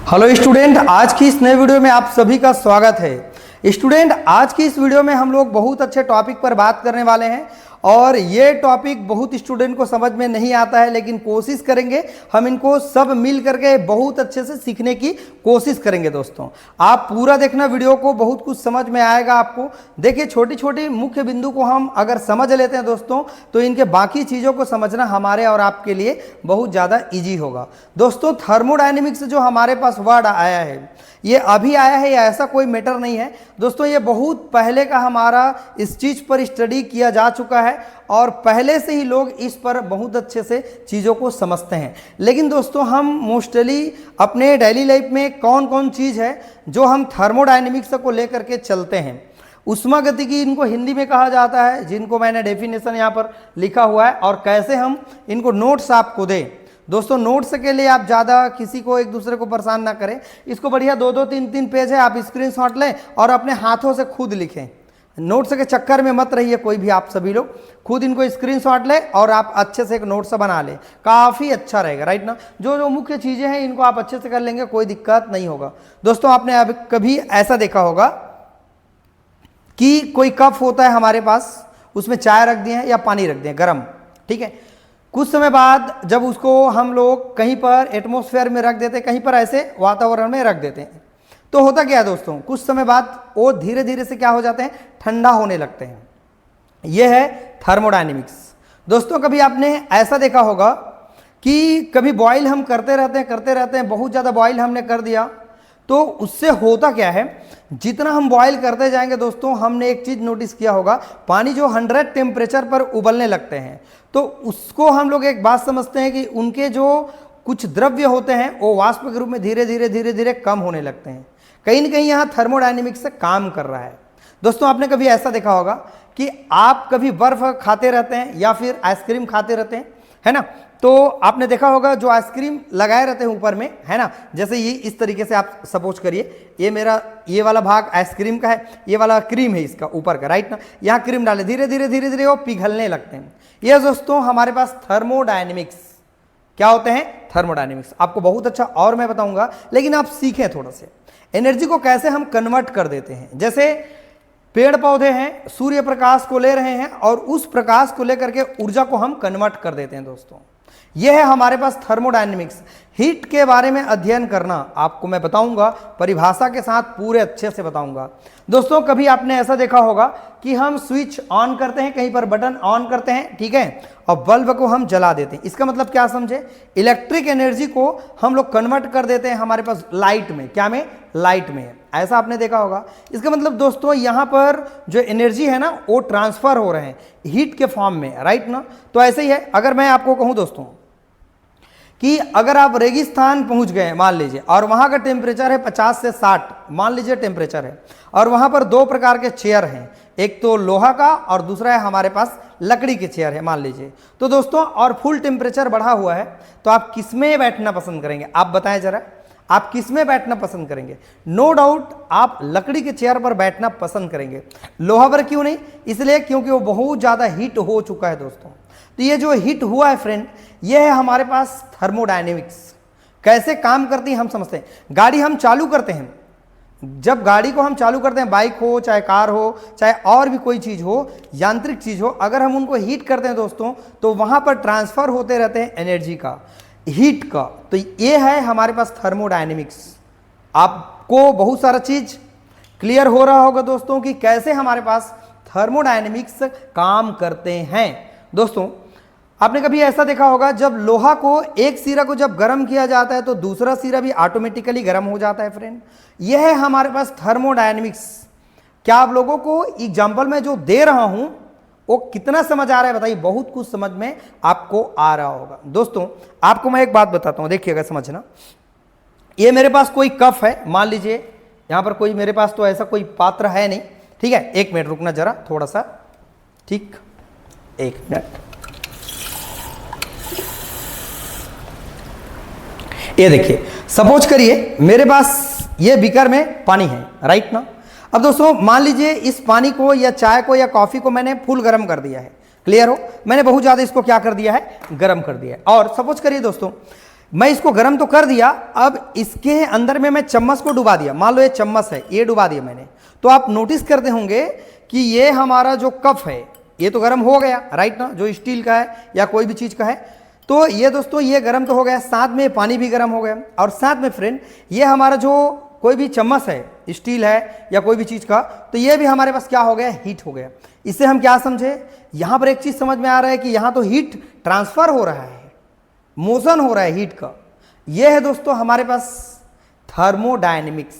Hello student, आज की इस नए वीडियो में आप सभी का स्वागत है। स्टूडेंट, आज की इस वीडियो में हम लोग बहुत अच्छे टॉपिक पर बात करने वाले हैं और ये टॉपिक बहुत स्टूडेंट को समझ में नहीं आता है, लेकिन कोशिश करेंगे हम इनको सब मिल करके बहुत अच्छे से सीखने की कोशिश करेंगे। दोस्तों, आप पूरा देखना वीडियो को, बहुत कुछ समझ में आएगा आपको। देखिए, छोटी छोटी मुख्य बिंदु को हम अगर समझ लेते हैं दोस्तों, तो इनके बाकी चीज़ों को समझना हमारे और आपके लिए बहुत ज़्यादा ईजी होगा। दोस्तों, थर्मोडायनेमिक्स जो हमारे पास वर्ड आया है, ये अभी आया है या ऐसा कोई मैटर नहीं है दोस्तों। ये बहुत पहले का हमारा इस चीज़ पर स्टडी किया जा चुका है और पहले से ही लोग इस पर बहुत अच्छे से चीज़ों को समझते हैं। लेकिन दोस्तों, हम मोस्टली अपने डेली लाइफ में कौन कौन चीज़ है जो हम थर्मोडायनेमिक्स को लेकर के चलते हैं। उष्मागतिकी इनको हिंदी में कहा जाता है, जिनको मैंने डेफिनेशन यहाँ पर लिखा हुआ है, और कैसे हम इनको नोट्स आपको दें। दोस्तों, नोट्स के लिए आप ज़्यादा किसी को एक दूसरे को परेशान ना करें। इसको बढ़िया 2-2, 3-3 पेज है, आप स्क्रीनशॉट लें और अपने हाथों से खुद लिखें। नोट्स के चक्कर में मत रहिए कोई भी, आप सभी लोग खुद इनको स्क्रीनशॉट लें और आप अच्छे से एक नोट्स बना लें, काफ़ी अच्छा रहेगा, राइट ना। जो जो मुख्य चीज़ें हैं इनको आप अच्छे से कर लेंगे, कोई दिक्कत नहीं होगा। दोस्तों, आपने अब कभी ऐसा देखा होगा कि कोई कप होता है हमारे पास, उसमें चाय रख दिए हैं या पानी रख दिए गर्म, ठीक है। कुछ समय बाद जब उसको हम लोग कहीं पर एटमॉस्फेयर में रख देते हैं, कहीं पर ऐसे वातावरण में रख देते हैं, तो होता क्या है दोस्तों, कुछ समय बाद वो धीरे धीरे से क्या हो जाते हैं, ठंडा होने लगते हैं। यह है थर्मोडायनेमिक्स। दोस्तों, कभी आपने ऐसा देखा होगा कि कभी बॉयल हम करते रहते हैं, बहुत ज़्यादा बॉयल हमने कर दिया, तो उससे होता क्या है, जितना हम बॉयल करते जाएंगे दोस्तों, हमने एक चीज़ नोटिस किया होगा, पानी जो 100 टेम्परेचर पर उबलने लगते हैं, तो उसको हम लोग एक बात समझते हैं कि उनके जो कुछ द्रव्य होते हैं वो वाष्प के रूप में धीरे धीरे कम होने लगते हैं। कहीं ना कहीं यहाँ थर्मोडायनेमिक्स से काम कर रहा है। दोस्तों, आपने कभी ऐसा देखा होगा कि आप कभी बर्फ खाते रहते हैं या फिर आइसक्रीम खाते रहते हैं, है ना। तो आपने देखा होगा जो आइसक्रीम लगाए रहते हैं ऊपर में, है ना, जैसे ये इस तरीके से आप सपोज करिए, ये वाला भाग आइसक्रीम का है, ये वाला क्रीम है इसका ऊपर का, राइट ना। यहाँ क्रीम डाले, धीरे धीरे वो पिघलने लगते हैं। ये दोस्तों हमारे पास थर्मोडायनेमिक्स क्या होते हैं, थर्मोडायनेमिक्स। आपको बहुत अच्छा और मैं बताऊंगा, लेकिन आप सीखें थोड़ा से एनर्जी को कैसे हम कन्वर्ट कर देते हैं। जैसे पेड़ पौधे हैं, सूर्य प्रकाश को ले रहे हैं और उस प्रकाश को लेकर के ऊर्जा को हम कन्वर्ट कर देते हैं। दोस्तों, यह है हमारे पास थर्मोडायनेमिक्स। हीट के बारे में अध्ययन करना आपको मैं बताऊंगा, परिभाषा के साथ पूरे अच्छे से बताऊंगा। दोस्तों, कभी आपने ऐसा देखा होगा कि हम स्विच ऑन करते हैं, कहीं पर बटन ऑन करते हैं, ठीक है, और बल्ब को हम जला देते हैं। इसका मतलब क्या समझे, इलेक्ट्रिक एनर्जी को हम लोग कन्वर्ट कर देते हैं हमारे पास लाइट में। क्या में, लाइट में। ऐसा आपने देखा होगा। इसका मतलब दोस्तों, यहाँ पर जो एनर्जी है ना, वो ट्रांसफर हो रहे हैं हीट के फॉर्म में, राइट ना। तो ऐसे ही है। अगर मैं आपको कहूँ दोस्तों कि अगर आप रेगिस्तान पहुंच गए मान लीजिए, और वहां का टेम्परेचर है 50 से 60 मान लीजिए टेम्परेचर है, और वहां पर 2 प्रकार के चेयर हैं, एक तो लोहा का और दूसरा है हमारे पास लकड़ी के चेयर है मान लीजिए। तो दोस्तों, और फुल टेम्परेचर बढ़ा हुआ है, तो आप किस में बैठना पसंद करेंगे, आप बताएं जरा, आप किस में बैठना पसंद करेंगे। नो डाउट आप लकड़ी के चेयर पर बैठना पसंद करेंगे। लोहा पर क्यों नहीं, इसलिए क्योंकि वो बहुत ज़्यादा हीट हो चुका है। दोस्तों, तो ये जो हीट हुआ है फ्रेंड, ये है हमारे पास थर्मोडायनेमिक्स। कैसे काम करती है हम समझते हैं। गाड़ी हम चालू करते हैं, जब गाड़ी को हम चालू करते हैं, बाइक हो चाहे कार हो चाहे और भी कोई चीज़ हो, यांत्रिक चीज़ हो, अगर हम उनको हीट करते हैं दोस्तों, तो वहाँ पर ट्रांसफ़र होते रहते हैं एनर्जी का, हीट का। तो ये है हमारे पास थर्मोडायनेमिक्स। आपको बहुत सारा चीज़ क्लियर हो रहा होगा दोस्तों कि कैसे हमारे पास थर्मोडायनेमिक्स काम करते हैं। दोस्तों, आपने कभी ऐसा देखा होगा, जब लोहा को एक सिरा को जब गर्म किया जाता है तो दूसरा सिरा भी ऑटोमेटिकली गर्म हो जाता है फ्रेंड। यह है हमारे पास थर्मोडायनेमिक्स। क्या आप लोगों को एग्जाम्पल में जो दे रहा हूं वो कितना समझ आ रहा है बताइए। बहुत कुछ समझ में आपको आ रहा होगा। दोस्तों, आपको मैं एक बात बताता हूं, देखिएगा समझना। ये मेरे पास कोई कप है मान लीजिए, यहां पर कोई मेरे पास तो ऐसा कोई पात्र है नहीं, ठीक है। एक मिनट रुकना जरा थोड़ा सा, ठीक, एक मिनट। ये देखिए, सपोज करिए मेरे पास ये बीकर में पानी है, राइट ना। अब दोस्तों, मान लीजिए इस पानी को या चाय को या कॉफी को मैंने फुल गर्म कर दिया है। क्लियर हो, मैंने बहुत ज्यादा इसको क्या कर दिया है, गर्म कर दिया है। और सपोज करिए दोस्तों, मैं इसको गर्म तो कर दिया, अब इसके अंदर में मैं चम्मच को डुबा दिया। मान लो ये चम्मच है, ये डुबा दिया मैंने, तो आप नोटिस करते होंगे कि ये हमारा जो कप है ये तो गर्म हो गया, राइट ना, जो स्टील का है या कोई भी चीज का है। तो ये दोस्तों ये गर्म तो हो गया, साथ में पानी भी गर्म हो गया, और साथ में फ्रेंड ये हमारा जो कोई भी चम्मच है, स्टील है या कोई भी चीज का, तो ये भी हमारे पास क्या हो गया, हीट हो गया। इससे हम क्या समझे, यहां पर एक चीज समझ में आ रहा है कि यहां तो हीट ट्रांसफर हो रहा है, मोशन हो रहा है हीट का। यह है दोस्तों हमारे पास थर्मोडायनेमिक्स।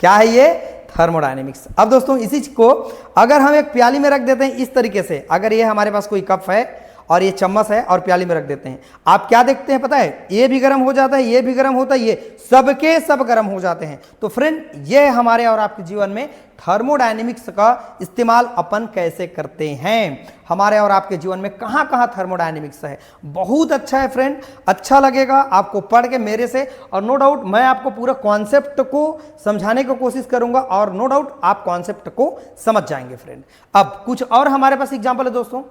क्या है ये, थर्मोडायनेमिक्स। अब दोस्तों इसी को अगर हम एक प्याली में रख देते हैं इस तरीके से, अगर ये हमारे पास कोई कप है और ये चम्मच है और प्याली में रख देते हैं, आप क्या देखते हैं पता है, ये भी गर्म हो जाता है, ये भी गर्म होता है, ये सबके सब गर्म हो जाते हैं। तो फ्रेंड ये हमारे और आपके जीवन में थर्मोडायनेमिक्स का इस्तेमाल अपन कैसे करते हैं, हमारे और आपके जीवन में कहां कहां थर्मोडायनेमिक्स है। बहुत अच्छा है फ्रेंड, अच्छा लगेगा आपको पढ़ के मेरे से, और नो डाउट मैं आपको पूरा कॉन्सेप्ट को समझाने की कोशिश करूंगा, और नो डाउट आप कॉन्सेप्ट को समझ जाएंगे फ्रेंड। अब कुछ और हमारे पास एग्जाम्पल है दोस्तों।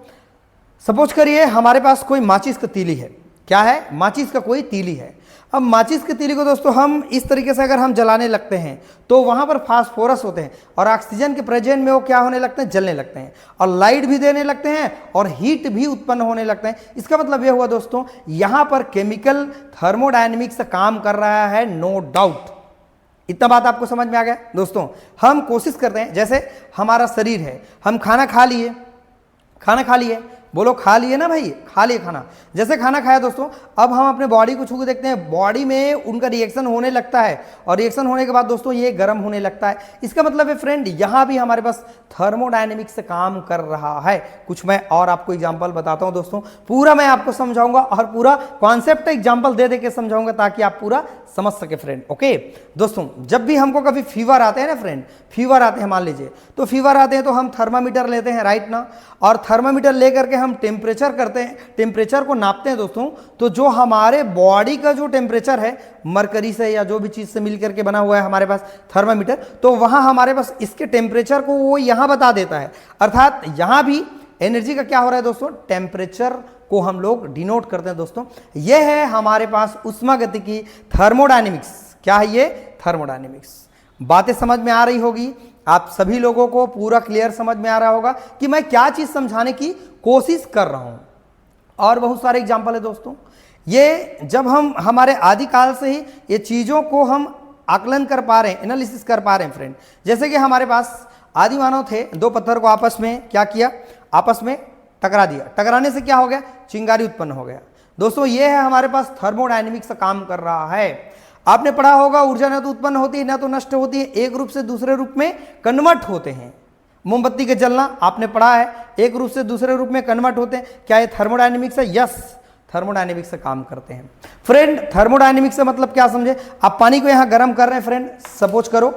सपोज करिए हमारे पास कोई माचिस का तीली है, क्या है, माचिस का कोई तीली है। अब माचिस की तीली को दोस्तों हम इस तरीके से अगर हम जलाने लगते हैं तो वहां पर फास्फोरस होते हैं, और ऑक्सीजन के प्रेजेंट में वो क्या होने लगते हैं, जलने लगते हैं, और लाइट भी देने लगते हैं और हीट भी उत्पन्न होने लगते हैं। इसका मतलब यह हुआ दोस्तों यहां पर केमिकल थर्मोडायनेमिक्स काम कर रहा है, नो डाउट। इतना बात आपको समझ में आ गया दोस्तों। हम कोशिश करते हैं, जैसे हमारा शरीर है, हम खाना खा लिए, खाना खा लिए, बोलो खा लिए ना भाई, खा लिए खाना। जैसे खाना खाया दोस्तों, अब हम अपने बॉडी को छू के देखते हैं, बॉडी में उनका रिएक्शन होने लगता है, और रिएक्शन होने के बाद दोस्तों ये गर्म होने लगता है। इसका मतलब है फ्रेंड यहां भी हमारे पास थर्मोडायनेमिक्स से काम कर रहा है। कुछ मैं और आपको एग्जांपल बताता हूं दोस्तों, पूरा मैं आपको समझाऊंगा और पूरा कॉन्सेप्ट एग्जांपल दे दे के समझाऊंगा ताकि आप पूरा समझ सके फ्रेंड। ओके दोस्तों, जब भी हमको कभी फीवर आते हैं ना फ्रेंड, फीवर आते हैं मान लीजिए, तो फीवर आते हैं तो हम थर्मामीटर लेते हैं, राइट ना, और थर्मामीटर लेकर के हम टेम्परेचर करते हैं, टेम्परेचर को नापते हैं दोस्तों। तो जो हमारे बॉडी का जो टेम्परेचर है, मरकरी से या जो भी चीज से मिलकर के बना हुआ है हमारे पास थर्मामीटर, तो वहां हमारे पास इसके टेम्परेचर को वो यहां बता देता है। अर्थात यहां भी एनर्जी का क्या हो रहा है दोस्तों, टेम्परेचर को हम लोग डिनोट करते हैं दोस्तों। यह है हमारे पास उष्मागतिकी थर्मोडायनेमिक्स। क्या है ये, थर्मोडायनेमिक्स। बातें समझ में आ रही होगी, आप सभी लोगों को पूरा क्लियर समझ में आ रहा होगा कि मैं क्या चीज समझाने की कोशिश कर रहा हूं। और बहुत सारे एग्जाम्पल है दोस्तों। ये जब हम हमारे आदिकाल से ही ये चीजों को हम आकलन कर पा रहे हैं, एनालिसिस कर पा रहे हैं फ्रेंड। जैसे कि हमारे पास आदि मानव थे, दो पत्थर को आपस में क्या किया, आपस में टकरा दिया, टकराने से क्या हो गया, चिंगारी उत्पन्न हो गया। दोस्तों ये है हमारे पास थर्मोडायनेमिक्स का काम कर रहा है। आपने पढ़ा होगा ऊर्जा न तो उत्पन्न होती है न तो नष्ट होती है, एक रूप से दूसरे रूप में कन्वर्ट होते हैं। मोमबत्ती के जलना आपने पढ़ा है, एक रूप से दूसरे रूप में कन्वर्ट होते हैं। क्या ये थर्मोडायनेमिक्स है, यस, थर्मोडायनेमिक्स से काम करते हैं फ्रेंड। थर्मोडायनेमिक्स से मतलब क्या समझे, आप पानी को यहां गर्म कर रहे हैं फ्रेंड, सपोज करो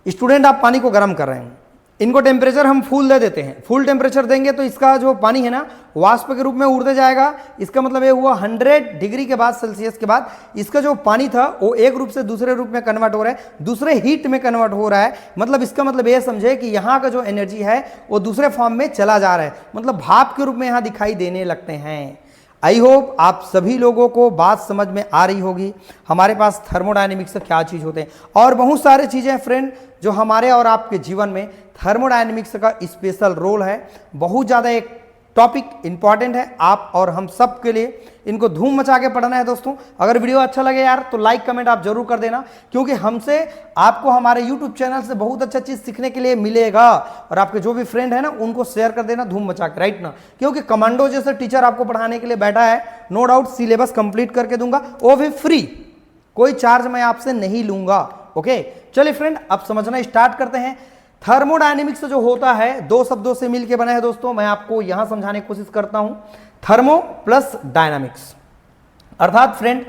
स्टूडेंट आप पानी को गर्म कर रहे हैं, इनको टेम्परेचर हम फुल दे देते हैं, फुल टेम्परेचर देंगे तो इसका जो पानी है ना वाष्प के रूप में उड़ते जाएगा। इसका मतलब ये हुआ 100 डिग्री के बाद, सेल्सियस के बाद इसका जो पानी था वो एक रूप से दूसरे रूप में कन्वर्ट हो रहा है, दूसरे हीट में कन्वर्ट हो रहा है। मतलब इसका मतलब ये समझे कि यहाँ का जो एनर्जी है वो दूसरे फॉर्म में चला जा रहा है, मतलब भाप के रूप में यहाँ दिखाई देने लगते हैं। आई होप आप सभी लोगों को बात समझ में आ रही होगी, हमारे पास थर्मोडायनेमिक्स से क्या चीज़ होते हैं। और बहुत सारे चीज़ें हैं फ्रेंड जो हमारे और आपके जीवन में थर्मोडायनेमिक्स का स्पेशल रोल है। बहुत ज़्यादा एक टॉपिक इंपॉर्टेंट है, आप और हम सब के लिए इनको धूम मचा के पढ़ना है दोस्तों। अगर वीडियो अच्छा लगे यार तो लाइक कमेंट आप जरूर कर देना, क्योंकि हमसे आपको हमारे यूट्यूब चैनल से बहुत अच्छा चीज़ सीखने के लिए मिलेगा। और आपके जो भी फ्रेंड है ना उनको शेयर कर देना धूम मचा के, राइट ना, क्योंकि कमांडो जैसे टीचर आपको पढ़ाने के लिए बैठा है, नो डाउट सिलेबस कंप्लीट करके दूंगा, वो भी फ्री, कोई चार्ज मैं आपसे नहीं लूंगा। ओके चलिए फ्रेंड अब समझना स्टार्ट करते हैं। थर्मोडायनेमिक्स जो होता है दो शब्दों से मिलकर बना है दोस्तों, मैं आपको यहां समझाने की कोशिश करता हूं। थर्मो प्लस डायनामिक्स, अर्थात friend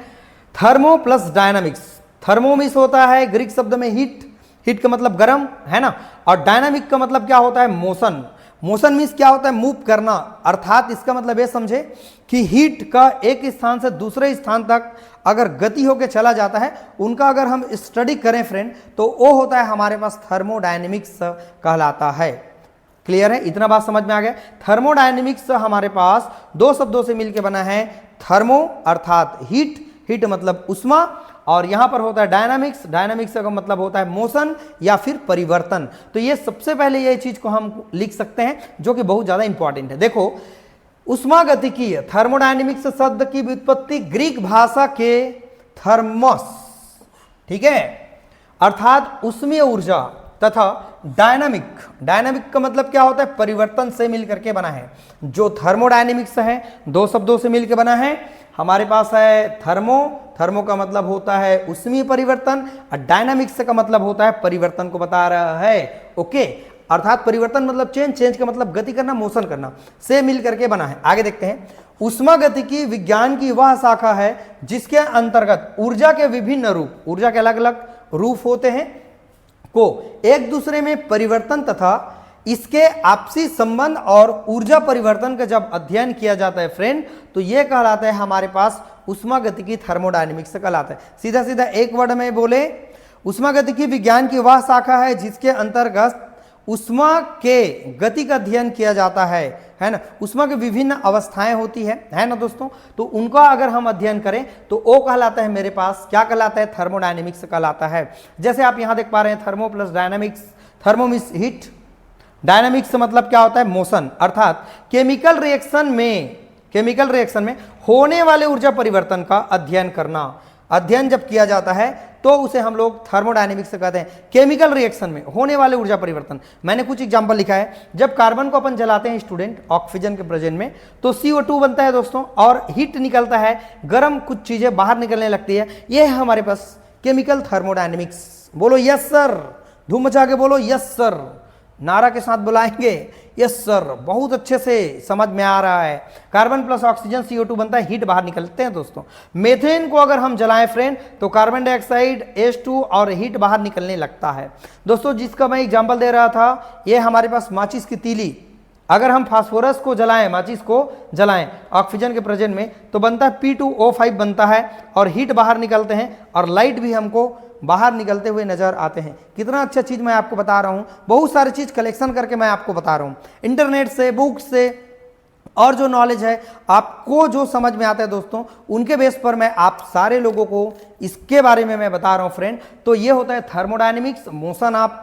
thermo plus dynamics. Thermo means होता है ग्रीक शब्द में हीट, हीट का मतलब गर्म है ना, और डायनामिक का मतलब क्या होता है, मोशन। मोशन मीन्स क्या होता है, मूव करना। अर्थात इसका मतलब ये समझे कि हीट का एक स्थान से दूसरे स्थान तक अगर गति होकर चला जाता है, उनका अगर हम स्टडी करें फ्रेंड तो वो होता है हमारे पास थर्मोडायनेमिक्स कहलाता है। क्लियर है, इतना बात समझ में आ गया। थर्मोडायनेमिक्स हमारे पास दो शब्दों से मिलकर बना है, थर्मो अर्थात हीट, हीट मतलब उष्मा, और यहां पर होता है डायनामिक्स, डायनामिक्स का मतलब होता है मोशन या फिर परिवर्तन। तो ये सबसे पहले ये चीज को हम लिख सकते हैं जो कि बहुत ज्यादा इंपॉर्टेंट है। देखो, उष्मागतिकीय थर्मोडायनेमिक्स शब्द की व्युत्पत्ति ग्रीक भाषा के थर्मोस, ठीक है, अर्थात उष्मीय ऊर्जा तथा डायनामिक, डायनामिक का मतलब क्या होता है, परिवर्तन से मिलकर के बना है। जो थर्मोडायनेमिक्स है दो शब्दों से मिलकर बना है। हमारे पास है थर्मो, थर्मो का मतलब होता है उष्मीय परिवर्तन, और डायनामिक्स का मतलब होता है परिवर्तन को बता रहा है। ओके, अर्थात परिवर्तन मतलब चेंज, चेंज का मतलब गति करना, मोशन करना, से मिल करके बना है। आगे देखते हैं, उष्मागतिकी विज्ञान की वह शाखा है जिसके अंतर्गत ऊर्जा के विभिन्न रूप, ऊर्जा के अलग अलग रूप होते हैं, को एक दूसरे में परिवर्तन तथा इसके आपसी संबंध और ऊर्जा परिवर्तन का जब अध्ययन किया जाता है फ्रेंड, तो यह कहलाता है हमारे पास उष्मागतिकी थर्मोडायनेमिक्स कहलाता है। सीधा सीधा एक वर्ड में बोले, उष्मागतिकी विज्ञान की वह शाखा है जिसके अंतर्गत उष्मा के गति का अध्ययन किया जाता है ना। उष्मा की विभिन्न अवस्थाएं होती है ना दोस्तों, तो उनका अगर हम अध्ययन करें तो वो कहलाता है मेरे पास, क्या कहलाता है, थर्मोडायनेमिक्स कहलाता है। जैसे आप यहां देख पा रहे हैं, thermo plus dynamics, thermo means heat, dynamics मतलब क्या होता है, मोशन, अर्थात केमिकल रिएक्शन में होने वाले ऊर्जा परिवर्तन का अध्ययन करना। अध्ययन जब किया जाता है तो उसे हम लोग थर्मोडायनेमिक्स कहते हैं। केमिकल रिएक्शन में होने वाले ऊर्जा परिवर्तन, मैंने कुछ एग्जांपल लिखा है। जब कार्बन को अपन जलाते हैं स्टूडेंट ऑक्सीजन के प्रेजेंट में, तो CO2 बनता है दोस्तों, और हीट निकलता है, गर्म कुछ चीजें बाहर निकलने लगती है। यह है हमारे पास केमिकल थर्मोडायनेमिक्स। बोलो यस सर, धूम मचा के बोलो यस सर, नारा के साथ बुलाएंगे यस सर, बहुत अच्छे से समझ में आ रहा है। कार्बन प्लस ऑक्सीजन CO2 बनता है, हीट बाहर निकलते हैं दोस्तों। मेथेन को अगर हम जलाएं फ्रेंड, तो कार्बन डाइऑक्साइड H2 और हीट बाहर निकलने लगता है दोस्तों। जिसका मैं एग्जांपल दे रहा था, ये हमारे पास माचिस की तीली, अगर हम फास्फोरस को जलाएं, माचिस को जलाएं ऑक्सीजन के प्रेजेंट में, तो बनता है P2O5 बनता है, और हीट बाहर निकलते हैं, और लाइट भी हमको बाहर निकलते हुए नजर आते हैं। कितना अच्छा चीज मैं आपको बता रहा हूं, बहुत सारी चीज कलेक्शन करके मैं आपको बता रहा हूं, इंटरनेट से, बुक से, और जो नॉलेज है आपको जो समझ में आता है दोस्तों, उनके बेस पर मैं आप सारे लोगों को इसके बारे में मैं बता रहा हूं फ्रेंड। तो ये होता है thermodynamics, motion of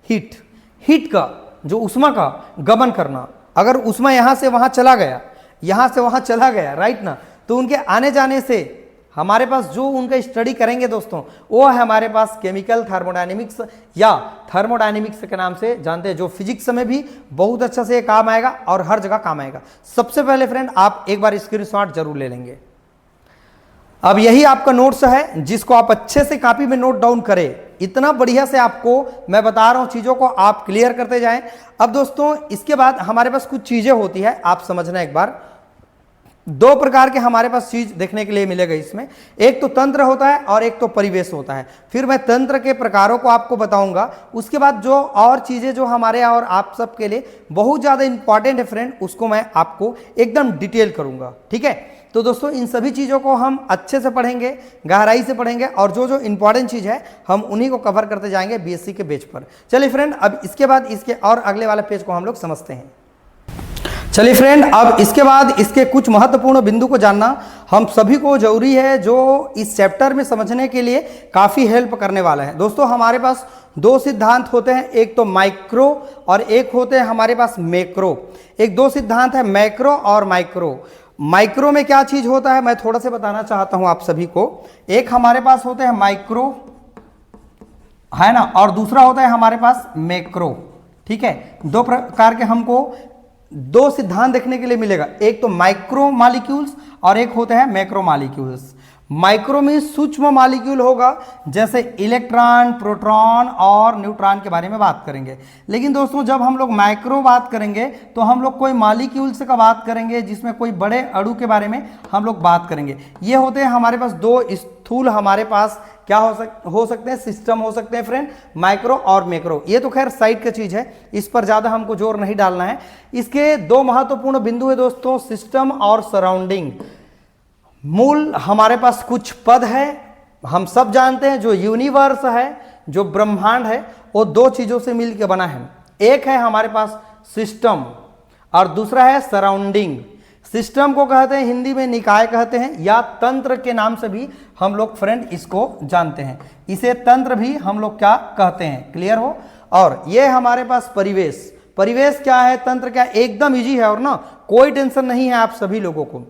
heat, heat का जो उष्मा का गमन करना। अगर उष्मा यहां से वहां चला गया, यहां से वहां चला गया, राइट ना, तो उनके आने जाने से हमारे पास जो उनका स्टडी करेंगे दोस्तों, वो है हमारे पास केमिकल थर्मोडायनेमिक्स या थर्मोडायनेमिक्स के नाम से जानते हैं, जो फिजिक्स में भी बहुत अच्छा से काम आएगा और हर जगह काम आएगा। सबसे पहले फ्रेंड आप एक बार स्क्रीनशॉट जरूर ले लेंगे। अब यही आपका नोट्स है जिसको आप अच्छे से कॉपी में नोट डाउन करें। इतना बढ़िया से आपको मैं बता रहा हूं, चीजों को आप क्लियर करते जाएं। अब दोस्तों इसके बाद हमारे पास कुछ चीजें होती है, आप समझना एक बार। दो प्रकार के हमारे पास चीज देखने के लिए मिलेगा इसमें, एक तो तंत्र होता है और एक तो परिवेश होता है। फिर मैं तंत्र के प्रकारों को आपको बताऊंगा, उसके बाद जो और चीजें जो हमारे और आप सबके लिए बहुत ज्यादा इंपॉर्टेंट है फ्रेंड, उसको मैं आपको एकदम डिटेल करूंगा, ठीक है। तो दोस्तों इन सभी चीजों को हम अच्छे से पढ़ेंगे, गहराई से पढ़ेंगे, और जो जो इंपॉर्टेंट चीज है हम उन्हीं को कवर करते जाएंगे BSc के पेज पर। चलिए फ्रेंड, अब इसके बाद इसके और अगले वाले पेज को हम लोग समझते हैं। चलिए फ्रेंड, अब इसके बाद इसके कुछ महत्वपूर्ण बिंदु को जानना हम सभी को जरूरी है, जो इस चैप्टर में समझने के लिए काफ़ी हेल्प करने वाला है। दोस्तों हमारे पास दो सिद्धांत होते हैं, एक तो माइक्रो और एक होते हैं हमारे पास मैक्रो। एक दो सिद्धांत है मैक्रो और माइक्रो। माइक्रो में क्या चीज होता है मैं थोड़ा सा बताना चाहता हूं आप सभी को। एक हमारे पास होते हैं माइक्रो, है ना, और दूसरा होता है हमारे पास मैक्रो, ठीक है। दो प्रकार के हमको दो सिद्धांत देखने के लिए मिलेगा, एक तो माइक्रो मॉलिक्यूल्स और एक होते हैं मैक्रो मॉलिक्यूल्स। माइक्रो में सूक्ष्म मॉलिक्यूल होगा, जैसे इलेक्ट्रॉन, प्रोटॉन और न्यूट्रॉन के बारे में बात करेंगे। लेकिन दोस्तों जब हम लोग माइक्रो बात करेंगे तो हम लोग कोई मॉलिक्यूल्स का बात करेंगे, जिसमें कोई बड़े अणु के बारे में हम लोग बात करेंगे। ये होते हैं हमारे पास दो स्थूल, हमारे पास क्या हो सकते हैं, सिस्टम हो सकते हैं फ्रेंड, माइक्रो और मैक्रो। ये तो खैर साइड का चीज है, इस पर ज्यादा हमको जोर नहीं डालना है। इसके दो महत्वपूर्ण बिंदु है दोस्तों, सिस्टम और सराउंडिंग। मूल हमारे पास कुछ पद है, हम सब जानते हैं, जो यूनिवर्स है, जो ब्रह्मांड है, वो दो चीजों से मिलकर बना है। एक है हमारे पास सिस्टम और दूसरा है सराउंडिंग। सिस्टम को कहते हैं हिंदी में निकाय कहते हैं, या तंत्र के नाम से भी हम लोग फ्रेंड इसको जानते हैं। इसे तंत्र भी हम लोग क्या कहते हैं, क्लियर हो। और ये हमारे पास परिवेश, परिवेश क्या है, तंत्र क्या, एकदम इजी है और ना कोई टेंशन नहीं है, आप सभी लोगों को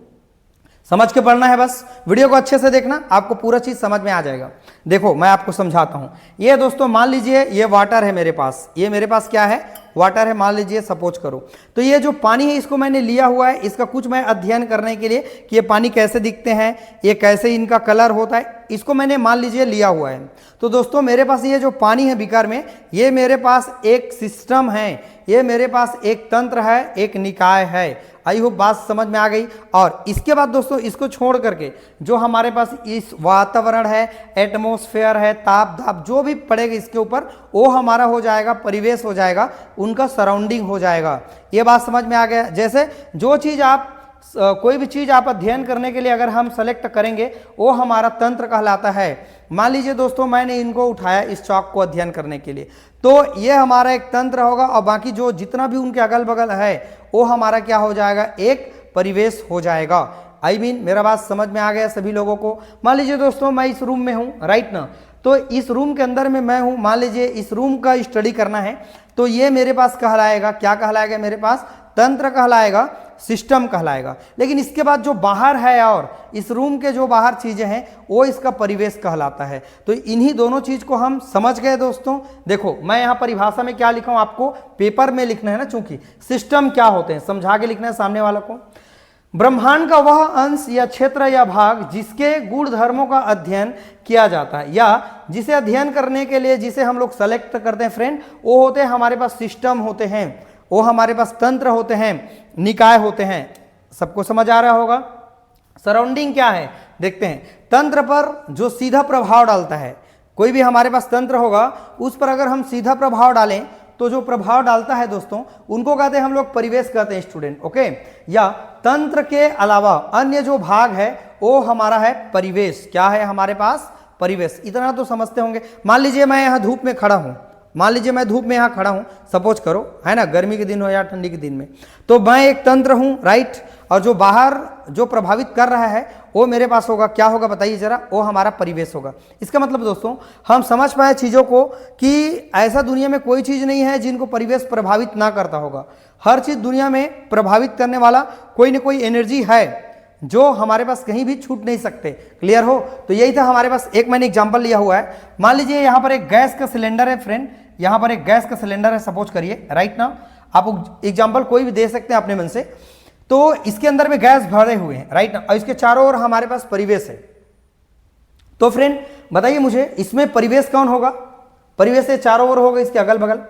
समझ के पढ़ना है, बस वीडियो को अच्छे से देखना, आपको पूरा चीज समझ में आ जाएगा। देखो मैं आपको समझाता हूं। ये दोस्तों मान लीजिए ये वाटर है मेरे पास, ये मेरे पास क्या है, वाटर है, मान लीजिए सपोज करो। तो ये जो पानी है इसको मैंने लिया हुआ है, इसका कुछ मैं अध्ययन करने के लिए कि ये पानी कैसे दिखते हैं, ये कैसे इनका कलर होता है, इसको मैंने मान लीजिए लिया हुआ है। तो दोस्तों मेरे पास ये जो पानी है बीकर में, ये मेरे पास एक सिस्टम है, ये मेरे पास एक तंत्र है, एक निकाय है। आई होप बात समझ में आ गई। और इसके बाद दोस्तों इसको छोड़ करके जो हमारे पास इस वातावरण है, एटमॉस्फेयर है, ताप धाप जो भी पड़ेगा इसके ऊपर, वो हमारा हो जाएगा परिवेश, हो जाएगा उनका सराउंडिंग हो जाएगा। ये बात समझ में आ गया। जैसे जो चीज़ आप कोई भी चीज़ आप अध्ययन करने के लिए अगर हम सेलेक्ट करेंगे वो हमारा तंत्र कहलाता है। मान लीजिए दोस्तों मैंने इनको उठाया इस चौक को अध्ययन करने के लिए, तो ये हमारा एक तंत्र होगा, और बाकी जो जितना भी उनके अगल बगल है वो हमारा क्या हो जाएगा, एक परिवेश हो जाएगा। आई मीन मेरा बात समझ में आ गया सभी लोगों को। मान लीजिए दोस्तों मैं इस रूम में हूँ, राइट ना, तो इस रूम के अंदर में मैं हूँ, मान लीजिए इस रूम का स्टडी करना है, तो ये मेरे पास कहलाएगा, क्या कहलाएगा, मेरे पास तंत्र कहलाएगा, सिस्टम कहलाएगा। लेकिन इसके बाद जो बाहर है और इस रूम के जो बाहर चीजें हैं वो इसका परिवेश कहलाता है। तो इन्हीं दोनों चीज को हम समझ गए दोस्तों। देखो मैं यहाँ परिभाषा में क्या लिखा हूं, आपको पेपर में लिखना है ना, चूंकि सिस्टम क्या होते हैं समझा के लिखना है सामने वालों को। ब्रह्मांड का वह अंश या क्षेत्र या भाग जिसके गुण धर्मों का अध्ययन किया जाता है, या जिसे अध्ययन करने के लिए जिसे हम लोग सेलेक्ट करते हैं फ्रेंड, वो होते हैं हमारे पास सिस्टम होते हैं, वो हमारे पास तंत्र होते हैं, निकाय होते हैं। सबको समझ आ रहा होगा। सराउंडिंग क्या है देखते हैं। तंत्र पर जो सीधा प्रभाव डालता है, कोई भी हमारे पास तंत्र होगा उस पर अगर हम सीधा प्रभाव डालें तो जो प्रभाव डालता है दोस्तों उनको कहते हैं हम लोग परिवेश कहते हैं स्टूडेंट, ओके। या तंत्र के अलावा अन्य जो भाग है वो हमारा है परिवेश। क्या है हमारे पास, परिवेश। इतना तो समझते होंगे। मान लीजिए मैं यहाँ धूप में खड़ा हूँ, मान लीजिए मैं धूप में यहाँ खड़ा हूँ, सपोज करो, है ना, गर्मी के दिन हो या ठंडी के दिन में, तो मैं एक तंत्र हूँ, राइट। और जो बाहर जो प्रभावित कर रहा है वो मेरे पास होगा, क्या होगा बताइए जरा, वो हमारा परिवेश होगा। इसका मतलब दोस्तों हम समझ पाए चीज़ों को कि ऐसा दुनिया में कोई चीज़ नहीं है जिनको परिवेश प्रभावित ना करता होगा। हर चीज़ दुनिया में प्रभावित करने वाला कोई ना कोई एनर्जी है जो हमारे पास कहीं भी छूट नहीं सकते। क्लियर हो। तो यही था हमारे पास। एक मैंने एग्जांपल लिया हुआ है, मान लीजिए यहाँ पर एक गैस का सिलेंडर है फ्रेंड, यहाँ पर एक गैस का सिलेंडर है सपोज करिए, राइट ना। आप एग्जांपल कोई भी दे सकते हैं अपने मन से। तो इसके अंदर में गैस भरे हुए हैं, राइट ना, और इसके चारों ओर हमारे पास परिवेश है। तो फ्रेंड बताइए मुझे इसमें परिवेश कौन होगा, परिवेश से चारों ओर होगा, इसके अगल बगल,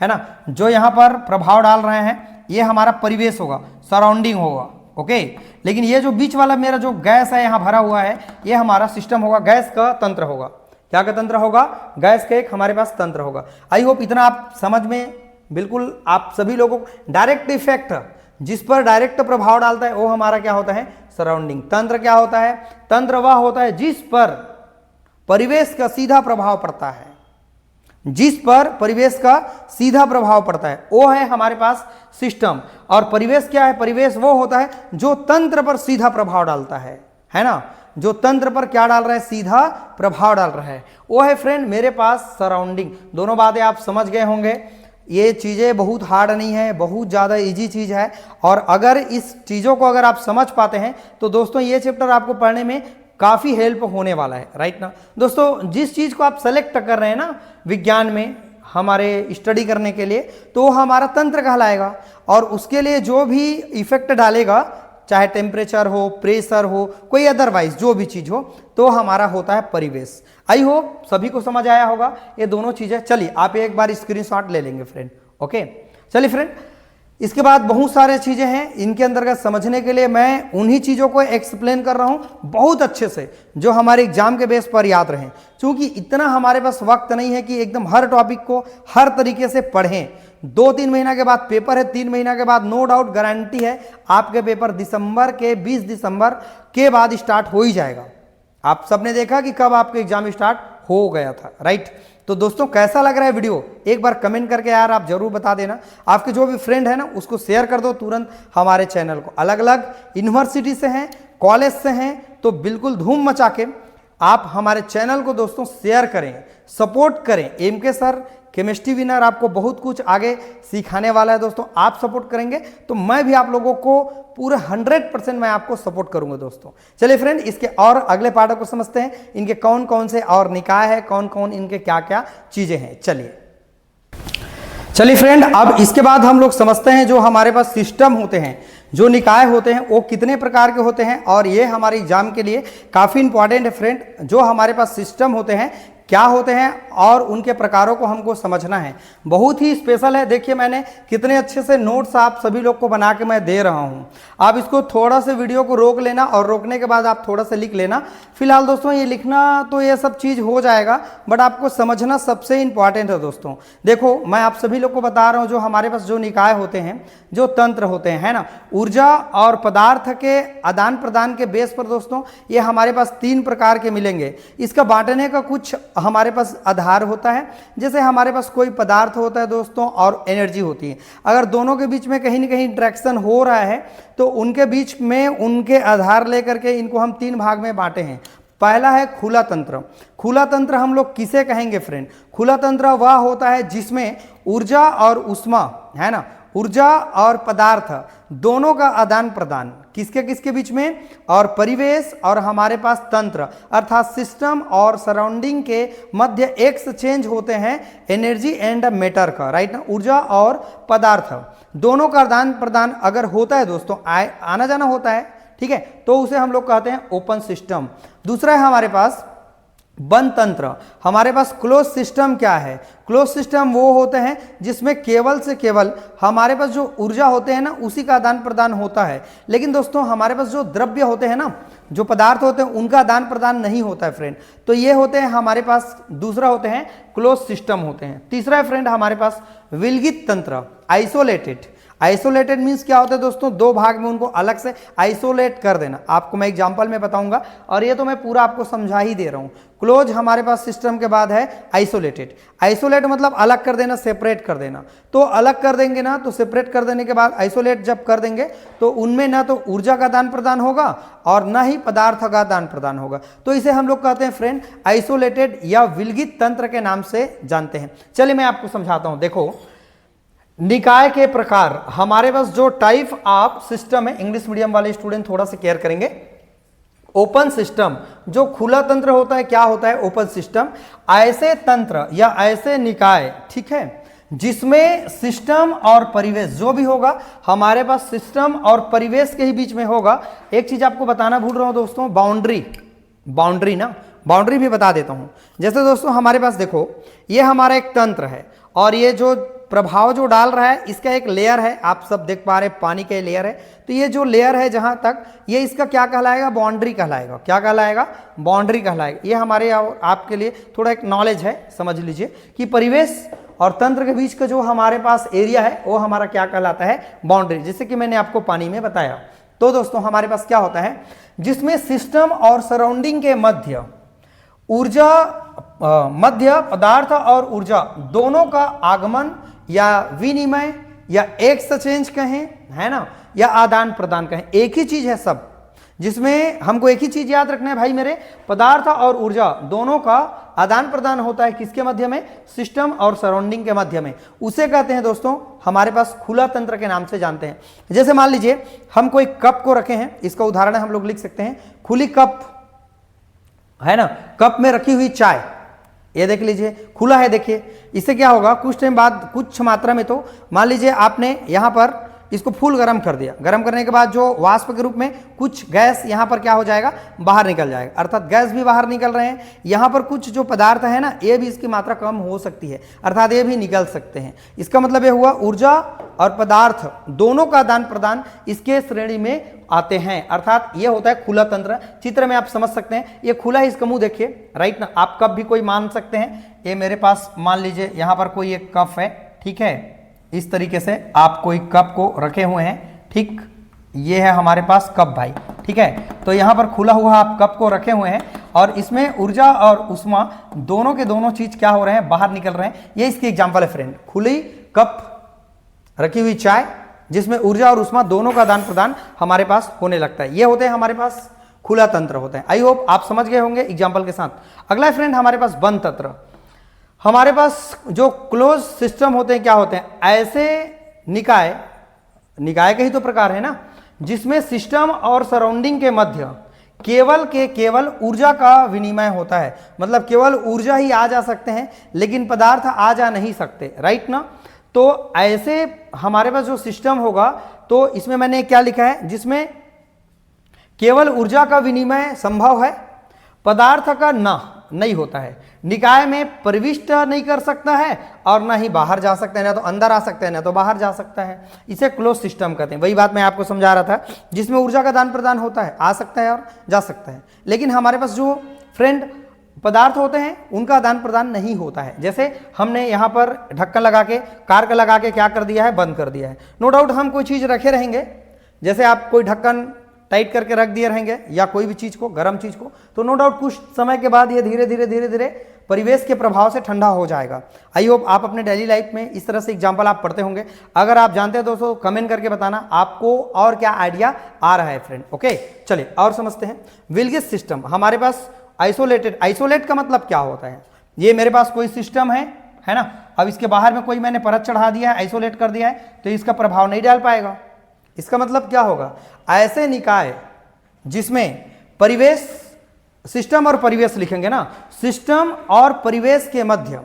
है ना, जो यहाँ पर प्रभाव डाल रहे हैं ये हमारा परिवेश होगा, सराउंडिंग होगा, ओके। लेकिन ये जो बीच वाला मेरा जो गैस है यहाँ भरा हुआ है ये हमारा सिस्टम होगा, गैस का तंत्र होगा। क्या का तंत्र होगा, गैस का एक हमारे पास तंत्र होगा। आई होप इतना आप समझ में बिल्कुल आप सभी लोगों को। डायरेक्ट इफेक्ट जिस पर डायरेक्ट प्रभाव डालता है वो हमारा क्या होता है, सराउंडिंग। तंत्र क्या होता है, तंत्र वह होता है जिस पर परिवेश का सीधा प्रभाव पड़ता है, जिस पर परिवेश का सीधा प्रभाव पड़ता है वो है हमारे पास सिस्टम। और परिवेश क्या है, परिवेश वो होता है जो तंत्र पर सीधा प्रभाव डालता है ना, जो तंत्र पर क्या डाल रहा है, सीधा प्रभाव डाल रहा है, वो है फ्रेंड मेरे पास सराउंडिंग। दोनों बातें आप समझ गए होंगे। ये चीज़ें बहुत हार्ड नहीं है, बहुत ज़्यादा इजी चीज़ है। और अगर इस चीज़ों को अगर आप समझ पाते हैं तो दोस्तों ये चैप्टर आपको पढ़ने में काफ़ी हेल्प होने वाला है, राइट ना। दोस्तों जिस चीज़ को आप सेलेक्ट कर रहे हैं ना विज्ञान में हमारे स्टडी करने के लिए, तो हमारा तंत्र कहलाएगा। और उसके लिए जो भी इफेक्ट डालेगा, चाहे टेम्परेचर हो, प्रेशर हो, कोई अदरवाइज जो भी चीज़ हो, तो हमारा होता है परिवेश। आई होप सभी को समझ आया होगा ये दोनों चीज़ें। चलिए आप एक बार स्क्रीनशॉट ले लेंगे फ्रेंड, ओके। चलिए फ्रेंड, इसके बाद बहुत सारे चीज़ें हैं, इनके अंतर्गत समझने के लिए मैं उन्हीं चीज़ों को एक्सप्लेन कर रहा हूं बहुत अच्छे से, जो हमारे एग्जाम के बेस पर याद रहें। क्योंकि इतना हमारे पास वक्त नहीं है कि एकदम हर टॉपिक को हर तरीके से पढ़ें। 2-3 महीना के बाद पेपर है, 3 महीना के बाद नो डाउट गारंटी है आपके पेपर दिसंबर के 20 दिसंबर के बाद स्टार्ट हो ही जाएगा। आप सबने देखा कि कब आपके एग्जाम स्टार्ट हो गया था, राइट। तो दोस्तों कैसा लग रहा है वीडियो, एक बार कमेंट करके यार आप जरूर बता देना। आपके जो भी फ्रेंड है ना उसको शेयर कर दो तुरंत हमारे चैनल को। अलग अलग यूनिवर्सिटी से हैं, कॉलेज से हैं, तो बिल्कुल धूम मचा के आप हमारे चैनल को दोस्तों शेयर करें, सपोर्ट करें। एमके सर केमिस्ट्री विनर आपको बहुत कुछ आगे सिखाने वाला है दोस्तों। आप सपोर्ट करेंगे तो मैं भी आप लोगों को पूरे 100% मैं आपको सपोर्ट करूंगा दोस्तों। चलिए फ्रेंड, इसके और अगले पार्ट को समझते हैं, इनके कौन कौन से और निकाय है, कौन कौन इनके क्या क्या चीजें हैं। चलिए फ्रेंड, अब इसके बाद हम लोग समझते हैं जो हमारे पास सिस्टम होते हैं, जो निकाय होते हैं वो कितने प्रकार के होते हैं, और ये हमारे एग्जाम के लिए काफी इंपॉर्टेंट है फ्रेंड। जो हमारे पास सिस्टम होते हैं क्या होते हैं और उनके प्रकारों को हमको समझना है। बहुत ही स्पेशल है। देखिए मैंने कितने अच्छे से नोट्स आप सभी लोग को बना के मैं दे रहा हूं। आप इसको थोड़ा से वीडियो को रोक लेना और रोकने के बाद आप थोड़ा सा लिख लेना। फिलहाल दोस्तों ये लिखना तो ये सब चीज़ हो जाएगा, बट आपको समझना सबसे इंपॉर्टेंट है दोस्तों। देखो मैं आप सभी लोग को बता रहा हूँ जो हमारे पास जो निकाय होते हैं, जो तंत्र होते हैं, है ना, ऊर्जा और पदार्थ के आदान प्रदान के बेस पर दोस्तों ये हमारे पास 3 प्रकार के मिलेंगे। इसका बांटने का कुछ हमारे पास आधार होता है। जैसे हमारे पास कोई पदार्थ होता है दोस्तों और एनर्जी होती है, अगर दोनों के बीच में कहीं ना कहीं इंटरेक्शन हो रहा है तो उनके बीच में उनके आधार लेकर के इनको हम 3 भाग में बांटे हैं। पहला है खुला तंत्र। खुला तंत्र हम लोग किसे कहेंगे फ्रेंड? खुला तंत्र वह होता है जिसमें ऊर्जा और उष्मा, है ना, ऊर्जा और पदार्थ दोनों का आदान प्रदान किसके किसके बीच में, और परिवेश और हमारे पास तंत्र अर्थात सिस्टम और सराउंडिंग के मध्य एक्सचेंज होते हैं एनर्जी एंड मैटर का, राइट ना। ऊर्जा और पदार्थ दोनों का आदान प्रदान अगर होता है दोस्तों, आना जाना होता है, ठीक है, तो उसे हम लोग कहते हैं ओपन सिस्टम। दूसरा है हमारे पास बंद तंत्र। हमारे पास क्लोज सिस्टम क्या है? क्लोज सिस्टम वो होते हैं जिसमें केवल से केवल हमारे पास जो ऊर्जा होते हैं ना उसी का आदान प्रदान होता है, लेकिन दोस्तों हमारे पास जो द्रव्य होते हैं ना, जो पदार्थ होते हैं, उनका आदान प्रदान नहीं होता है फ्रेंड। तो ये होते हैं हमारे पास, दूसरा होते हैं क्लोज सिस्टम होते हैं। तीसरा है फ्रेंड हमारे पास विलगित तंत्र, आइसोलेटेड। आइसोलेटेड मीन्स क्या होता है दोस्तों? 2 भाग में उनको अलग से आइसोलेट कर देना। आपको मैं एग्जांपल में बताऊंगा, और ये तो मैं पूरा आपको समझा ही दे रहा हूं। क्लोज हमारे पास सिस्टम के बाद है आइसोलेटेड। आइसोलेट मतलब अलग कर देना, सेपरेट कर देना। तो अलग कर देंगे ना, तो सेपरेट कर देने के बाद आइसोलेट जब कर देंगे तो उनमें ना तो ऊर्जा का आदान प्रदान होगा और ना ही पदार्थ का आदान प्रदान होगा। तो इसे हम लोग कहते हैं फ्रेंड आइसोलेटेड या विलगित तंत्र के नाम से जानते हैं। चलिए मैं आपको समझाता हूं। देखो निकाय के प्रकार, हमारे पास जो टाइप ऑफ सिस्टम है, इंग्लिश मीडियम वाले स्टूडेंट थोड़ा सा केयर करेंगे। ओपन सिस्टम जो खुला तंत्र होता है, क्या होता है ओपन सिस्टम? ऐसे तंत्र या ऐसे निकाय, ठीक है, जिसमें सिस्टम और परिवेश जो भी होगा हमारे पास सिस्टम और परिवेश के ही बीच में होगा। एक चीज आपको बताना भूल रहा हूं दोस्तों, बाउंड्री ना, बाउंड्री भी बता देता हूं। जैसे दोस्तों हमारे पास देखो ये हमारा एक तंत्र है और ये जो प्रभाव जो डाल रहा है इसका एक लेयर है, आप सब देख पा रहे हैं पानी का लेयर है। तो ये जो लेयर है जहां तक, ये इसका क्या कहलाएगा? बाउंड्री कहलाएगा। क्या कहलाएगा? बाउंड्री कहलाएगा। ये हमारे आपके लिए थोड़ा एक नॉलेज है, समझ लीजिए कि परिवेश और तंत्र के बीच का जो हमारे पास एरिया है वो हमारा क्या कहलाता है? बाउंड्री। जैसे कि मैंने आपको पानी में बताया। तो दोस्तों हमारे पास क्या होता है, जिसमें सिस्टम और सराउंडिंग के मध्य ऊर्जा, मध्य पदार्थ और ऊर्जा दोनों का आगमन या विनिमय या एक्सचेंज कहें, है ना, या आदान प्रदान कहें, एक ही चीज है सब। जिसमें हमको एक ही चीज याद रखना है भाई मेरे, पदार्थ और ऊर्जा दोनों का आदान प्रदान होता है किसके मध्य में? सिस्टम और सराउंडिंग के मध्य में। उसे कहते हैं दोस्तों हमारे पास खुला तंत्र के नाम से जानते हैं। जैसे मान लीजिए हम कोई कप को रखे हैं, इसका उदाहरण हम लोग लिख सकते हैं खुली कप, है ना, कप में रखी हुई चाय, ये देख लीजिए खुला है। देखिए इससे क्या होगा, कुछ टाइम बाद कुछ मात्रा में, तो मान लीजिए आपने यहां पर इसको फुल गर्म कर दिया। गर्म करने के बाद जो वाष्प के रूप में कुछ गैस यहां पर क्या हो जाएगा? बाहर निकल जाएगा, अर्थात गैस भी बाहर निकल रहे हैं। यहां पर कुछ जो पदार्थ है ना, ये भी इसकी मात्रा कम हो सकती है, अर्थात ये भी निकल सकते हैं। इसका मतलब ये हुआ ऊर्जा और पदार्थ दोनों का आदान प्रदान इसके श्रेणी में आते हैं, अर्थात ये होता है खुला तंत्र। चित्र में आप समझ सकते हैं, ये खुला है, इसका मुंह देखिए, राइट ना। आप कप भी कोई मान सकते हैं। ये मेरे पास मान लीजिए यहां पर कोई एक कप है, ठीक है, इस तरीके से आप कोई कप को रखे हुए हैं, ठीक, ये है हमारे पास कप भाई, ठीक है। तो यहां पर खुला हुआ आप कप को रखे हुए हैं और इसमें ऊर्जा और उष्मा दोनों के दोनों चीज क्या हो रहे हैं, बाहर निकल रहे हैं। ये इसकी एग्जांपल है फ्रेंड। खुली कप रखी हुई चाय जिसमें ऊर्जा और उष्मा दोनों का आदान प्रदान हमारे पास होने लगता है, ये होते हैं हमारे पास खुला तंत्र होते हैं। आई होप आप समझ गए होंगे एग्जाम्पल के साथ। अगला फ्रेंड हमारे पास बंद तंत्र। हमारे पास जो क्लोज सिस्टम होते हैं क्या होते हैं, ऐसे निकाय, निकाय के ही तो प्रकार है ना, जिसमें सिस्टम और सराउंडिंग के मध्य केवल ऊर्जा का विनिमय होता है। मतलब केवल ऊर्जा ही आ जा सकते हैं लेकिन पदार्थ आ जा नहीं सकते, राइट ना। तो ऐसे हमारे पास जो सिस्टम होगा तो इसमें मैंने क्या लिखा है, जिसमें केवल ऊर्जा का विनिमय संभव है, पदार्थ का नहीं होता है, निकाय में प्रविष्ट नहीं कर सकता है और ना ही बाहर जा सकता है, ना तो अंदर आ सकता है ना तो बाहर जा सकता है। इसे क्लोज सिस्टम कहते हैं। वही बात मैं आपको समझा रहा था, जिसमें ऊर्जा का दान प्रदान होता है, आ सकता है और जा सकता है। लेकिन हमारे पास जो फ्रेंड पदार्थ होते हैं उनका आदान प्रदान नहीं होता है। जैसे हमने यहाँ पर ढक्कन लगा के, कार का लगा के क्या कर दिया है, बंद कर दिया है। नो डाउट हम कोई चीज़ रखे रहेंगे, जैसे आप कोई ढक्कन टाइट करके रख दिए रहेंगे या कोई भी चीज़ को, गर्म चीज़ को, तो नो डाउट कुछ समय के बाद ये धीरे धीरे परिवेश के प्रभाव से ठंडा हो जाएगा। आई होप आप अपने डेली लाइफ में इस तरह से एग्जाम्पल आप पढ़ते होंगे। अगर आप जानते हैं दोस्तों कमेंट करके बताना आपको और क्या आइडिया आ रहा है फ्रेंड। ओके चलिए और समझते हैं। विल्गिस सिस्टम हमारे पास आइसोलेटेड, आइसोलेट का मतलब क्या होता है, ये मेरे पास कोई सिस्टम है ना, अब इसके बाहर में कोई मैंने परत चढ़ा दिया है, आइसोलेट कर दिया है, तो इसका प्रभाव नहीं डाल पाएगा। इसका मतलब क्या होगा, ऐसे निकाय जिसमें परिवेश, सिस्टम और परिवेश लिखेंगे ना, सिस्टम और परिवेश के मध्य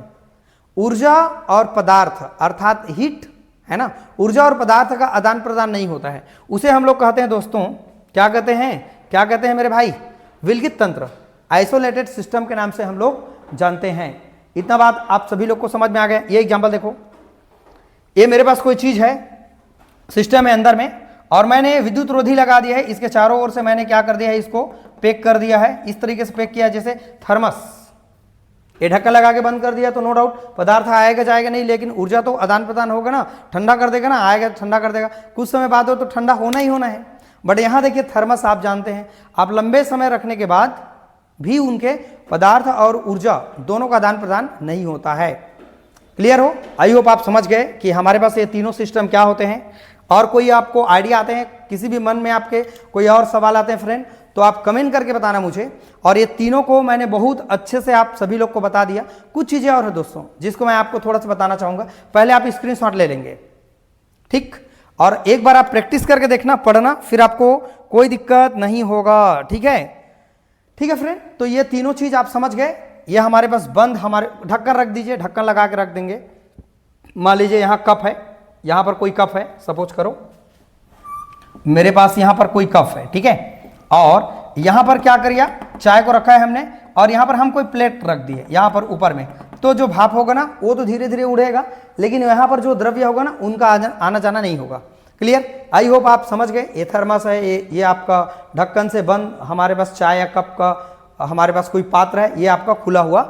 ऊर्जा और पदार्थ अर्थात हीट है ना, ऊर्जा और पदार्थ का आदान प्रदान नहीं होता है, उसे हम लोग कहते हैं दोस्तों, क्या कहते हैं मेरे भाई, विल्गित तंत्र, आइसोलेटेड सिस्टम के नाम से हम लोग जानते हैं। इतना बात आप सभी लोग को समझ में आ गया। ये एग्जांपल देखो, ये मेरे पास कोई चीज है, सिस्टम है अंदर में, और मैंने विद्युत रोधी लगा दिया है, इसके चारों ओर से मैंने क्या कर दिया है, इसको पैक कर दिया है, इस तरीके से पैक किया जैसे थर्मस, ये ढक्कन लगा के बंद कर दिया, तो नो डाउट पदार्थ आएगा जाएगा नहीं, लेकिन ऊर्जा तो आदान प्रदान होगा ना, ठंडा कर देगा ना, आएगा ठंडा कर देगा, कुछ समय बाद हो तो ठंडा होना ही होना है। बट यहाँ देखिए थर्मस आप जानते हैं, आप लंबे समय रखने के बाद भी उनके पदार्थ और ऊर्जा दोनों का आदान प्रदान नहीं होता है। क्लियर हो? आई होप आप समझ गए कि हमारे पास ये तीनों सिस्टम क्या होते हैं। और कोई आपको आइडिया आते हैं, किसी भी मन में आपके कोई और सवाल आते हैं फ्रेंड, तो आप कमेंट करके बताना मुझे। और ये तीनों को मैंने बहुत अच्छे से आप सभी लोग को बता दिया। कुछ चीज़ें और है दोस्तों जिसको मैं आपको थोड़ा सा बताना चाहूँगा। पहले आप स्क्रीनशॉट ले लेंगे, ठीक, और एक बार आप प्रैक्टिस करके देखना, पढ़ना, फिर आपको कोई दिक्कत नहीं होगा। ठीक है फ्रेंड, तो ये तीनों चीज़ आप समझ गए। ये हमारे पास बंद, हमारे ढक्कन रख दीजिए, ढक्कन लगा के रख देंगे। मान लीजिए यहाँ कप है, यहाँ पर कोई कप है, सपोज करो मेरे पास यहाँ पर कोई कप है, ठीक है, और यहाँ पर क्या करिए, चाय को रखा है हमने, और यहाँ पर हम कोई प्लेट रख दी है यहाँ पर ऊपर में, तो जो भाप होगा ना वो तो धीरे धीरे उड़ेगा, लेकिन यहाँ पर जो द्रव्य होगा ना उनका आना जाना नहीं होगा। क्लियर? आई होप आप समझ गए। ये थर्मस है, ये आपका ढक्कन से बंद हमारे पास चाय या कप का हमारे पास कोई पात्र है, ये आपका खुला हुआ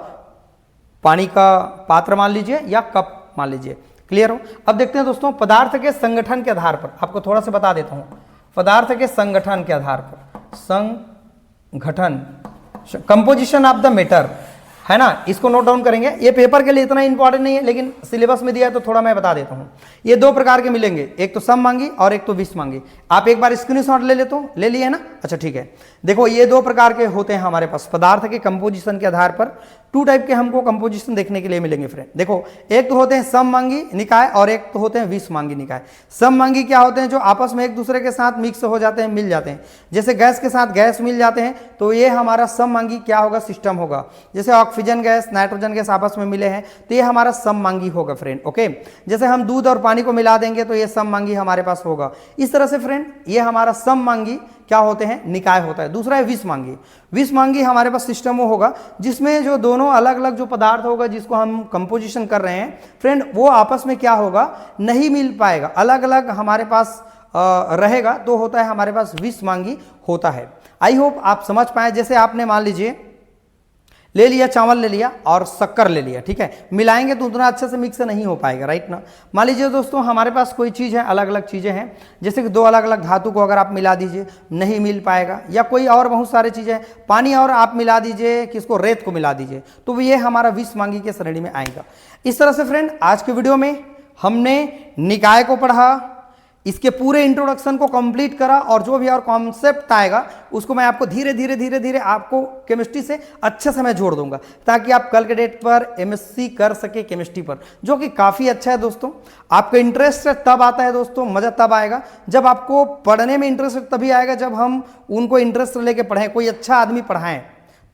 पानी का पात्र मान लीजिए या कप मान लीजिए। क्लियर हो? अब देखते हैं दोस्तों पदार्थ के संगठन के आधार पर, आपको थोड़ा सा बता देता हूँ। पदार्थ के संगठन के आधार पर, संगठन, कंपोजिशन ऑफ द मैटर है ना, इसको नोट डाउन करेंगे। ये पेपर के लिए इतना इंपॉर्टेंट नहीं है, लेकिन सिलेबस में दिया है तो थोड़ा मैं बता देता हूँ। ये दो प्रकार के मिलेंगे, एक तो सममांगी और एक तो विषमांगी। आप एक बार स्क्रीनशॉट ले लेते हो, ले लिए ना, अच्छा ठीक है। देखो ये दो प्रकार के होते हैं हमारे पास पदार्थ के कंपोजिशन के आधार पर। टू टाइप के हमको कंपोजिशन देखने के लिए मिलेंगे फ्रेंड। देखो एक तो होते हैं सममांगी निकाय और एक तो होते हैं विषमांगी निकाय। सममांगी क्या होते हैं, जो आपस में एक दूसरे के साथ मिक्स हो जाते हैं, मिल जाते हैं। जैसे गैस के साथ गैस मिल जाते हैं तो ये हमारा सममांगी क्या होगा, सिस्टम होगा। जैसे ऑक्सीजन गैस, नाइट्रोजन गैस आपस में मिले हैं तो ये हमारा सममांगी होगा फ्रेंड। ओके, जैसे हम दूध और पानी को मिला देंगे तो ये सममांगी हमारे पास होगा। इस तरह से फ्रेंड ये हमारा सममांगी क्या होते हैं, निकाय होता है। दूसरा है विषमांगी। विषमांगी हमारे पास सिस्टम वो होगा जिसमें जो दोनों अलग अलग जो पदार्थ होगा जिसको हम कंपोजिशन कर रहे हैं फ्रेंड, वो आपस में क्या होगा, नहीं मिल पाएगा, अलग अलग हमारे पास रहेगा, तो होता है हमारे पास विषमांगी होता है। आई होप आप समझ पाए। जैसे आपने मान लीजिए ले लिया, चावल ले लिया और शक्कर ले लिया, ठीक है। मिलाएंगे तो उतना अच्छे से मिक्स नहीं हो पाएगा, राइट ना। मान लीजिए दोस्तों हमारे पास कोई चीज़ है, अलग अलग चीज़ें हैं, जैसे कि दो अलग अलग धातु को अगर आप मिला दीजिए नहीं मिल पाएगा, या कोई और बहुत सारी चीज़ें हैं, पानी और आप मिला दीजिए, किसको, रेत को मिला दीजिए, तो ये हमारा विषमांगी के श्रेणी में आएगा। इस तरह से फ्रेंड आज के वीडियो में हमने निकाय को पढ़ा, इसके पूरे इंट्रोडक्शन को कंप्लीट करा, और जो भी और कॉन्सेप्ट आएगा उसको मैं आपको धीरे धीरे आपको केमिस्ट्री से अच्छे से मैं जोड़ दूंगा, ताकि आप कल के डेट पर एमएससी कर सके केमिस्ट्री पर, जो कि काफ़ी अच्छा है दोस्तों। आपका इंटरेस्ट तब आता है दोस्तों, मज़ा तब आएगा जब आपको पढ़ने में इंटरेस्ट तभी आएगा जब हम उनको इंटरेस्ट लेके पढ़ें, कोई अच्छा आदमी पढ़ाएं,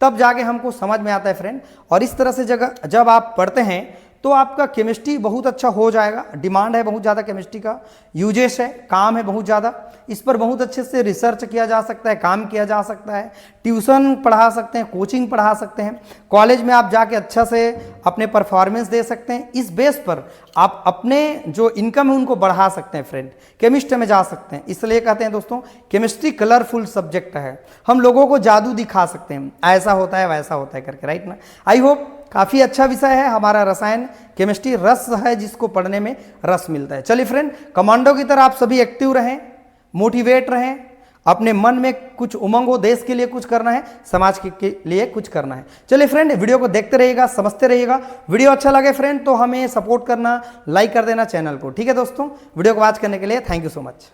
तब जाके हमको समझ में आता है फ्रेंड। और इस तरह से जब आप पढ़ते हैं तो आपका केमिस्ट्री बहुत अच्छा हो जाएगा। डिमांड है बहुत ज़्यादा केमिस्ट्री का, यूजेस है, काम है बहुत ज़्यादा, इस पर बहुत अच्छे से रिसर्च किया जा सकता है, काम किया जा सकता है, ट्यूशन पढ़ा सकते हैं, कोचिंग पढ़ा सकते हैं, कॉलेज में आप जाके अच्छा से अपने परफॉर्मेंस दे सकते हैं। इस बेस पर आप अपने जो इनकम है उनको बढ़ा सकते हैं फ्रेंड, केमिस्ट्री में जा सकते हैं। इसलिए कहते हैं दोस्तों केमिस्ट्री कलरफुल सब्जेक्ट है, हम लोगों को जादू दिखा सकते हैं, ऐसा होता है वैसा होता है करके, राइट ना। आई होप काफ़ी अच्छा विषय है हमारा रसायन केमिस्ट्री, रस है जिसको पढ़ने में रस मिलता है। चलिए फ्रेंड, कमांडो की तरह आप सभी एक्टिव रहें, मोटिवेट रहें, अपने मन में कुछ उमंग हो, देश के लिए कुछ करना है, समाज के लिए कुछ करना है। चलिए फ्रेंड, वीडियो को देखते रहिएगा, समझते रहिएगा। वीडियो अच्छा लगे फ्रेंड तो हमें सपोर्ट करना, लाइक कर देना चैनल को, ठीक है दोस्तों। वीडियो को वॉच करने के लिए थैंक यू सो मच।